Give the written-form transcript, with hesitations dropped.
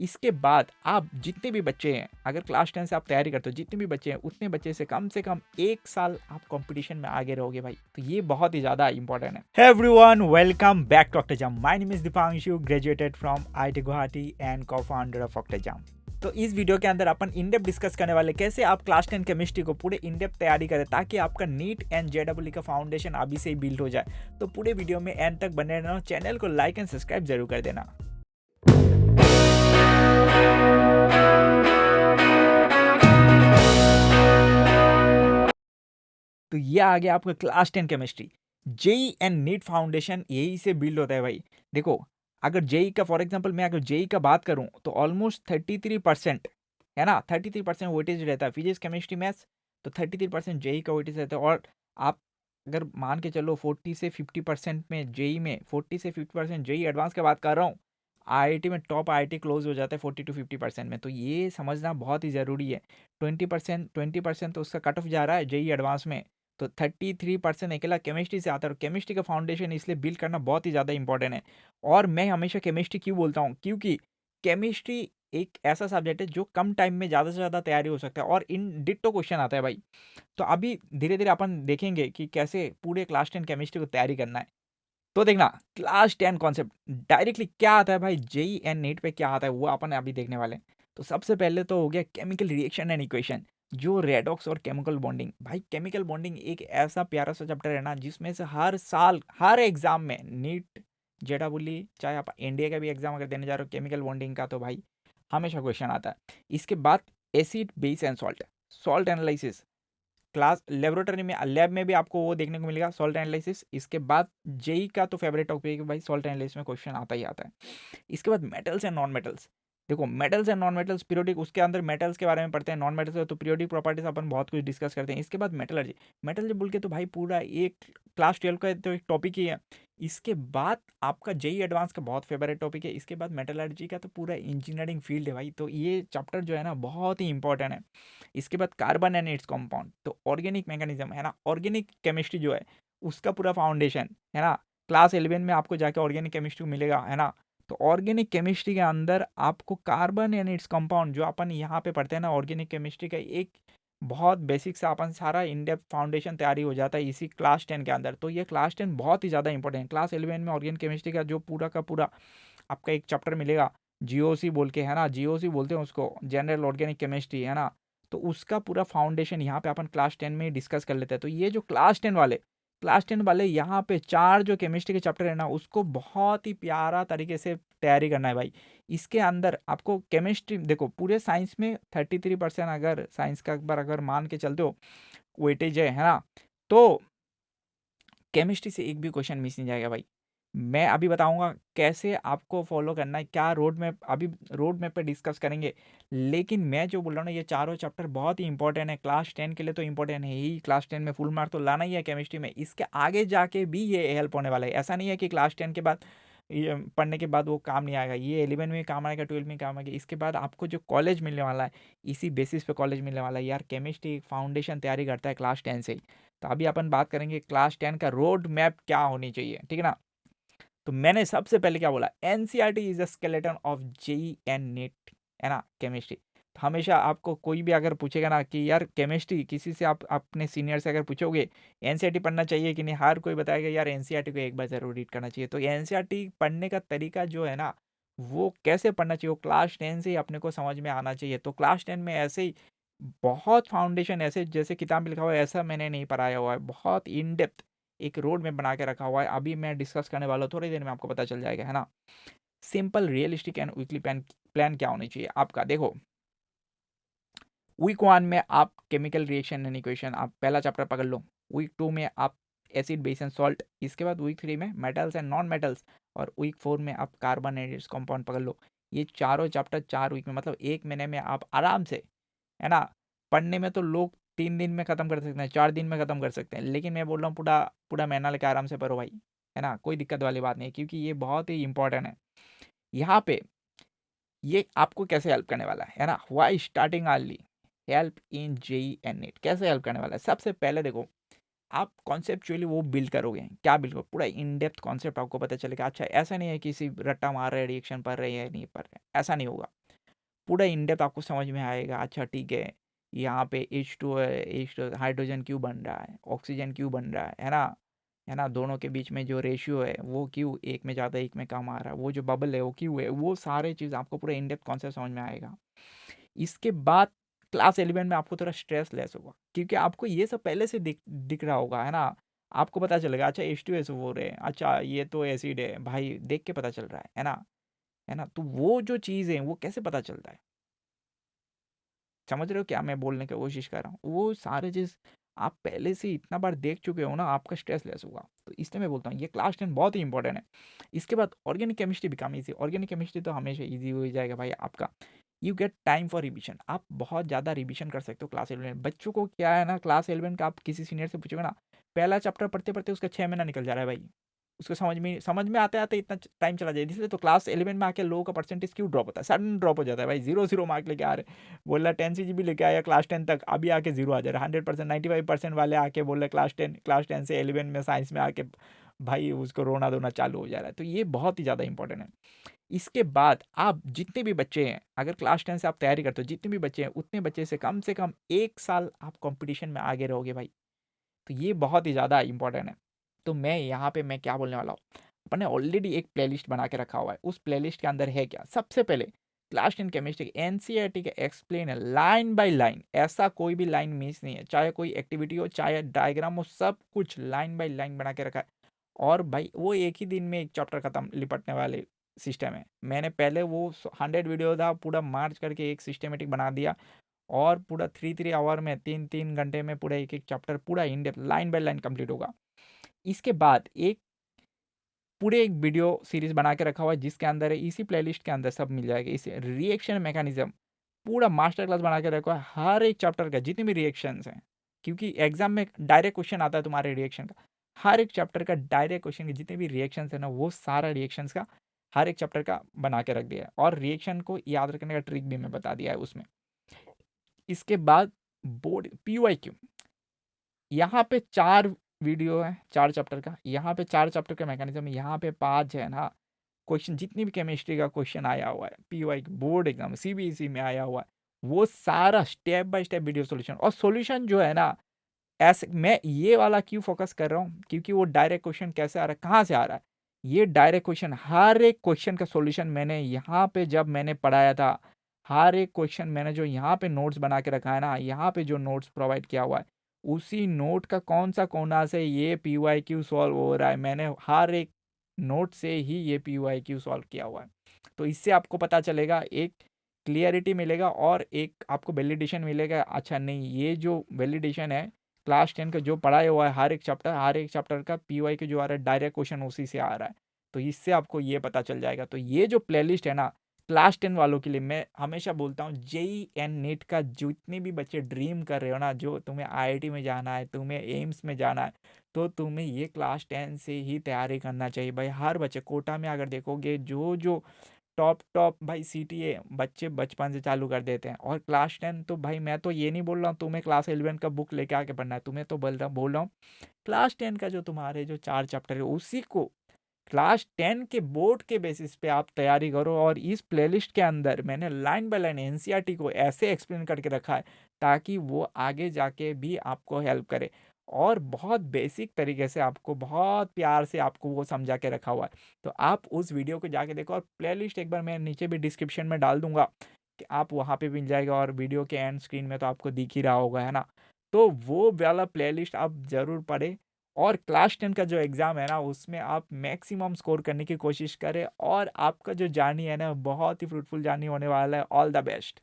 इसके बाद आप जितने भी बच्चे हैं, अगर क्लास 10 से आप तैयारी करते हो, जितने भी बच्चे हैं उतने बच्चे से कम 1 साल आप कंपटीशन में आगे रहोगे भाई। तो ये बहुत ही ज़्यादा इंपॉर्टेंट है। Hey everyone, welcome back to Octajam. My name is Deepanshu, graduated from IIT Guwahati and co-founder of Octajam. तो इस वीडियो के अंदर अपन इन डेप्थ डिस्कस करने वाले कैसे आप क्लास 10 केमिस्ट्री को पूरे इन डेप्थ तैयारी करें ताकि आपका नीट एंड जेडब्ल्यू का फाउंडेशन अभी से ही बिल्ड हो जाए। तो पूरे वीडियो में एंड तक बने रहना, चैनल को लाइक एंड सब्सक्राइब जरूर कर देना। तो ये आ गया आपका class 10 chemistry. JEE and NEET foundation यही से बिल्ड होता है भाई। देखो, अगर जेई का फॉर एग्जांपल मैं अगर जेई का बात करूं तो ऑलमोस्ट 33% है ना, 33% वेटेज रहता है फिजिक्स केमिस्ट्री मैथ्स। तो 33% जेई का वेटेज रहता है। और आप अगर मान के चलो 40 से 50% में जेई में 40 से 50% जेई एडवांस की बात कर रहा हूँ। आईआईटी में टॉप आईआईटी क्लोज हो जाता है 40 to 50% में। तो ये समझना बहुत ही ज़रूरी है। 20% तो उसका कट ऑफ जा रहा है जेई एडवांस में। तो 33% अकेला केमिस्ट्री से आता है। और केमिस्ट्री का फाउंडेशन इसलिए बिल्ड करना बहुत ही ज़्यादा इंपॉर्टेंट है। और मैं हमेशा केमिस्ट्री क्यों बोलता हूँ, क्योंकि केमिस्ट्री एक ऐसा सब्जेक्ट है जो कम टाइम में ज़्यादा से ज़्यादा तैयारी हो सकता है और इन डिट्टो क्वेश्चन आता है भाई। तो अभी धीरे धीरे अपन देखेंगे कि कैसे पूरे क्लास 10 केमिस्ट्री को तैयारी करना है। तो देखना, क्लास 10 कॉन्सेप्ट डायरेक्टली क्या आता है भाई, जेई एंड नीट पे क्या आता है वो अपन अभी देखने वाले हैं। तो सबसे पहले तो हो गया केमिकल रिएक्शन एंड इक्वेशन, जो रेडॉक्स और केमिकल बॉन्डिंग। भाई केमिकल बॉन्डिंग एक ऐसा प्यारा सा चैप्टर है ना, जिसमें से हर साल हर एग्जाम में नीट जेडब्ल्यू चाहे आप इंडिया का भी एग्जाम अगर देने जा रहे हो केमिकल बॉन्डिंग का, तो भाई हमेशा क्वेश्चन आता है। इसके बाद acid base and salt, salt analysis class laboratory में लैब में भी आपको वो देखने को मिलेगा, सॉल्ट एनालिसिस। इसके बाद जेई का तो फेवरेट टॉपिक है भाई, सॉल्ट एनालिसिस में क्वेश्चन आता ही आता है। इसके बाद मेटल्स एंड नॉन मेटल्स। देखो, metals and non metals periodic, उसके अंदर मेटल्स के बारे में पढ़ते हैं, नॉन मेटल्स तो पीरियोडिक प्रॉपर्टीज अपन बहुत कुछ डिस्कस करते हैं। इसके बाद मेटलर्जी, मेटलर्जी बोल के तो भाई पूरा एक क्लास 12 का तो एक टॉपिक ही है। इसके बाद आपका जेई एडवांस का बहुत फेवरेट टॉपिक है। इसके बाद मेटलर्जी का तो पूरा इंजीनियरिंग फील्ड है भाई। तो ये चैप्टर जो है ना बहुत ही इंपॉर्टेंट है। इसके बाद कार्बन एंड इट्स कंपाउंड, तो ऑर्गेनिक मैकेनिज्म है ना, ऑर्गेनिक केमिस्ट्री जो है उसका पूरा फाउंडेशन है ना। क्लास 11 में आपको जाके ऑर्गेनिक केमिस्ट्री मिलेगा है ना। तो ऑर्गेनिक केमिस्ट्री के अंदर आपको कार्बन एंड इट्स कंपाउंड जो अपन यहाँ पे पढ़ते हैं ना, ऑर्गेनिक केमिस्ट्री का एक बहुत बेसिक सा अपन सारा इन डेप्थ फाउंडेशन तैयारी हो जाता है इसी क्लास 10 के अंदर। तो ये क्लास 10 बहुत ही ज़्यादा इंपॉर्टेंट है। क्लास 11 में ऑर्गेनिक केमिस्ट्री का जो पूरा का पूरा आपका एक चैप्टर मिलेगा, जीओसी बोल के है ना, जीओसी बोलते हैं उसको, जनरल ऑर्गेनिक केमिस्ट्री है ना। तो उसका पूरा फाउंडेशन यहाँ पे अपन क्लास 10 में डिस्कस कर लेते हैं। तो ये जो क्लास 10 वाले यहाँ पे 4 जो केमिस्ट्री के चैप्टर है ना, उसको बहुत ही प्यारा तरीके से तैयारी करना है भाई। इसके अंदर आपको केमिस्ट्री, देखो पूरे साइंस में 33% अगर साइंस का एक बार अगर मान के चलते हो वेटेज है ना, तो केमिस्ट्री से एक भी क्वेश्चन मिस नहीं जाएगा भाई। मैं अभी बताऊंगा कैसे आपको फॉलो करना है, क्या रोड मैप, अभी रोड मैप पे डिस्कस करेंगे। लेकिन मैं जो बोल रहा हूँ ना, ये चारों चैप्टर बहुत ही इंपॉर्टेंट है क्लास 10 के लिए। तो इंपॉर्टेंट है ही, क्लास 10 में फुल मार्क तो लाना ही है केमिस्ट्री में। इसके आगे जाके भी ये हेल्प होने वाला है। ऐसा नहीं है कि क्लास 10 के बाद ये पढ़ने के बाद वो काम नहीं आएगा, ये 11 में काम आएगा, 12 में काम आएगा। इसके बाद आपको जो कॉलेज मिलने वाला है, इसी बेसिस पे कॉलेज मिलने वाला है यार। केमिस्ट्री फाउंडेशन तैयारी करता है क्लास 10 से ही। तो अभी अपन बात करेंगे क्लास 10 का रोड मैप क्या होनी चाहिए, ठीक है ना। तो मैंने सबसे पहले क्या बोला, NCERT is a skeleton of JEE and NEET है ना, केमिस्ट्री। तो हमेशा आपको कोई भी अगर पूछेगा ना कि यार केमिस्ट्री, किसी से आप अपने सीनियर से अगर पूछोगे एनसीईआरटी पढ़ना चाहिए कि नहीं, हर कोई बताएगा यार एनसीईआरटी को एक बार जरूर रीड करना चाहिए। तो एनसीईआरटी पढ़ने का तरीका जो है ना, वो कैसे पढ़ना चाहिए, वो क्लास 10 से ही अपने को समझ में आना चाहिए। तो क्लास 10 में ऐसे ही बहुत फाउंडेशन, ऐसे जैसे किताब में लिखा हुआ है ऐसा मैंने नहीं पढ़ाया हुआ है, बहुत इन डेप्थ एक रोड में बना के रखा हुआ है। अभी मैं डिस्कस करने वाला हूँ, थोड़ी देर में आपको पता चल जाएगा है ना। Simple realistic and weekly plan plan क्या होनी चाहिए आपका। देखो, वीक 1 में आप केमिकल रिएक्शन एंड इक्वेशन आप पहला चैप्टर पकड़ लो। वीक 2 में आप एसिड बेस एंड सॉल्ट। इसके बाद वीक 3 में मेटल्स एंड नॉन मेटल्स। और वीक 4 में आप कार्बन एंड इट्स कंपाउंड पकड़ लो। ये चारों चैप्टर 4 वीक में, मतलब एक महीने में आप आराम से है ना। पढ़ने में तो लोग 3 दिन में ख़त्म कर सकते हैं, 4 दिन में ख़त्म कर सकते हैं, लेकिन मैं बोल रहा हूँ पूरा पूरा महीना लेकर आराम से पढ़ो भाई, है ना। कोई दिक्कत वाली बात नहीं है, क्योंकि ये बहुत ही इंपॉर्टेंट है। यहाँ पे ये आपको कैसे हेल्प करने वाला है ना, why starting early help in JEE and NEET, कैसे हेल्प करने वाला है। सबसे पहले देखो, आप कॉन्सेप्चुअली वो बिल्ड करोगे, क्या बिल्ड करोगे, पूरा इन डेप्थ कॉन्सेप्ट आपको पता चलेगा। अच्छा, ऐसा नहीं है कि सिर्फ रट्टा मार रहे हैं, रिएक्शन पढ़ रहे हैं नहीं पढ़ रहे हैं, ऐसा नहीं होगा। पूरा इन डेप्थ आपको समझ में आएगा। अच्छा ठीक है, यहाँ पे H2 है, H2 हाइड्रोजन क्यों बन रहा है, ऑक्सीजन क्यों बन रहा है ना, है ना, दोनों के बीच में जो रेशियो है वो क्यों एक में ज़्यादा एक में कम आ रहा है, वो जो बबल है वो क्यों है, वो सारे चीज़ आपको पूरा इन डेप्थ कॉन्सेप्ट समझ में आएगा। इसके बाद क्लास 11 में आपको थोड़ा स्ट्रेस लेस होगा, क्योंकि आपको ये सब पहले से दिख दिख रहा होगा, है ना। आपको पता चलेगा अच्छा H2SO4 है, अच्छा ये तो एसिड है, भाई देख के पता चल रहा है ना, है ना। तो वो जो चीज़ है वो कैसे पता चलता है, समझ रहे हो क्या मैं बोलने की कोशिश कर रहा हूँ। वो सारे चीज़ आप पहले से इतना बार देख चुके हो ना, आपका स्ट्रेस लेस होगा। तो इसलिए मैं बोलता हूँ ये क्लास 10 बहुत ही इंपॉर्टेंट है। इसके बाद ऑर्गेनिक केमिस्ट्री भी काम ईजी, ऑर्गेनिक केमिस्ट्री तो हमेशा ईजी हो ही जाएगा भाई आपका। You get time for revision, आप बहुत ज़्यादा रिविजन कर सकते हो क्लास 11। बच्चों को क्या है ना, क्लास 11 का आप किसी सीनियर से पूछोगे ना, पहला चैप्टर पढ़ते पढ़ते उसका 6 महीना निकल जा रहा है भाई, उसको समझ में आते आते इतना टाइम चला जाए। इसलिए तो क्लास 11 में आके लोगों का परसेंटेज क्यों ड्रॉप होता है, सडन ड्रॉप हो जाता है भाई, 0 मार्क लेके आ रहे, बोल रहा 10 CGP लेके आया क्लास 10 तक, अभी आके 0 आ जा रहा है। 100% 95% वाले आके बोल रहे क्लास 10 से 11 में साइंस में आके भाई उसको रोना धोना चालू हो जा रहा है। तो ये बहुत ही ज़्यादा इंपॉर्टेंट है। इसके बाद आप जितने भी बच्चे हैं, अगर क्लास 10 से आप तैयारी करते हो, जितने भी बच्चे हैं उतने बच्चे से कम 1 साल आप कंपटीशन में आगे रहोगे भाई। तो ये बहुत ही ज़्यादा इंपॉर्टेंट है। तो मैं यहाँ पे मैं क्या बोलने वाला हूँ, अपन ने ऑलरेडी एक प्लेलिस्ट बना के रखा हुआ है। उस प्लेलिस्ट के अंदर है क्या, सबसे पहले क्लास 10 केमिस्ट्री एनसीईआरटी का एक्सप्लेन है लाइन बाय लाइन, ऐसा कोई भी लाइन मिस नहीं है, चाहे कोई एक्टिविटी हो चाहे डायग्राम हो, सब कुछ लाइन बाय लाइन बना के रखा है। और भाई वो एक ही दिन में एक चैप्टर खत्म लिपटने वाले सिस्टम है। मैंने पहले वो 100 वीडियो था पूरा मार्च करके एक सिस्टमेटिक बना दिया, और पूरा 3 आवर में 3 3 घंटे में पूरा एक एक चैप्टर पूरा in depth line by line complete होगा। इसके बाद एक पूरे एक वीडियो सीरीज बना के रखा हुआ है जिसके अंदर है, इसी प्लेलिस्ट के अंदर सब मिल जाएगा। इस रिएक्शन मैकेनिज्म पूरा मास्टर क्लास बना के रखा है, हर एक चैप्टर का जितने भी रिएक्शंस हैं, क्योंकि एग्जाम में डायरेक्ट क्वेश्चन आता है तुम्हारे रिएक्शन का। हर एक चैप्टर का डायरेक्ट क्वेश्चन के जितने भी रिएक्शंस है ना, वो सारा रिएक्शंस का हर एक चैप्टर का बना के रख दिया है, और रिएक्शन को याद रखने का ट्रिक भी मैं बता दिया है उसमें। इसके बाद बोर्ड PYQ, यहाँ पे 4 वीडियो है 4 चैप्टर का, यहाँ पे 4 चैप्टर का मैकेनिज्म है, यहाँ पे 5 है ना क्वेश्चन, जितनी भी केमिस्ट्री का क्वेश्चन आया हुआ है PY बोर्ड एग्जाम CBSE में आया हुआ है, वो सारा step by step video solution. और सॉल्यूशन जो है ना, ऐसे मैं ये वाला क्यों फोकस कर रहा हूँ, क्योंकि वो डायरेक्ट क्वेश्चन कैसे आ रहा है, कहाँ से आ रहा है, ये डायरेक्ट क्वेश्चन हर एक क्वेश्चन का सॉल्यूशन मैंने यहाँ पे जब मैंने पढ़ाया था, हर एक क्वेश्चन मैंने जो यहाँ पे नोट्स बना के रखा है ना, यहाँ पे जो नोट्स प्रोवाइड किया हुआ है, उसी नोट का कौन सा कोना से ये PYQ सॉल्व हो रहा है, मैंने हर एक नोट से ही ये PYQ सॉल्व किया हुआ है। तो इससे आपको पता चलेगा, एक क्लियरिटी मिलेगा और एक आपको वैलिडेशन मिलेगा। अच्छा नहीं, ये जो वैलिडेशन है क्लास 10 का जो पढ़ाया हुआ है, हर एक चैप्टर का PYQ जो आ रहा है डायरेक्ट क्वेश्चन उसी से आ रहा है। तो इससे आपको ये पता चल जाएगा। तो ये जो प्लेलिस्ट है ना, क्लास 10 वालों के लिए मैं हमेशा बोलता हूँ, जेई एंड नीट का जितने भी बच्चे ड्रीम कर रहे हो ना, जो तुम्हें IIT में जाना है, तुम्हें एम्स में जाना है, तो तुम्हें ये क्लास 10 से ही तैयारी करना चाहिए भाई। हर बच्चे कोटा में अगर देखोगे, जो जो टॉप टॉप भाई CTA बच्चे बचपन से चालू कर देते हैं। और क्लास 10 तो भाई मैं तो ये नहीं बोल रहा हूँ तुम्हें क्लास 11 का बुक लेके आके पढ़ना है, तुम्हें तो बोल रहा हूँ क्लास 10 का जो तुम्हारे जो 4 चैप्टर है उसी को क्लास 10 के बोर्ड के बेसिस पे आप तैयारी करो। और इस प्लेलिस्ट के अंदर मैंने लाइन बाय लाइन NCERT को ऐसे एक्सप्लेन करके रखा है ताकि वो आगे जाके भी आपको हेल्प करे, और बहुत बेसिक तरीके से आपको बहुत प्यार से आपको वो समझा के रखा हुआ है। तो आप उस वीडियो को जाके देखो, और प्लेलिस्ट एक बार मैं नीचे भी डिस्क्रिप्शन में डाल दूंगा कि आप वहाँ पे मिल जाएगा, और वीडियो के एंड स्क्रीन में तो आपको दिख ही रहा होगा, है ना। तो वो वाला प्लेलिस्ट आप ज़रूर पढ़ें, और क्लास 10 का जो एग्ज़ाम है ना, उसमें आप मैक्सिमम स्कोर करने की कोशिश करें, और आपका जो जर्नी है ना बहुत ही फ्रूटफुल जर्नी होने वाला है। All the best.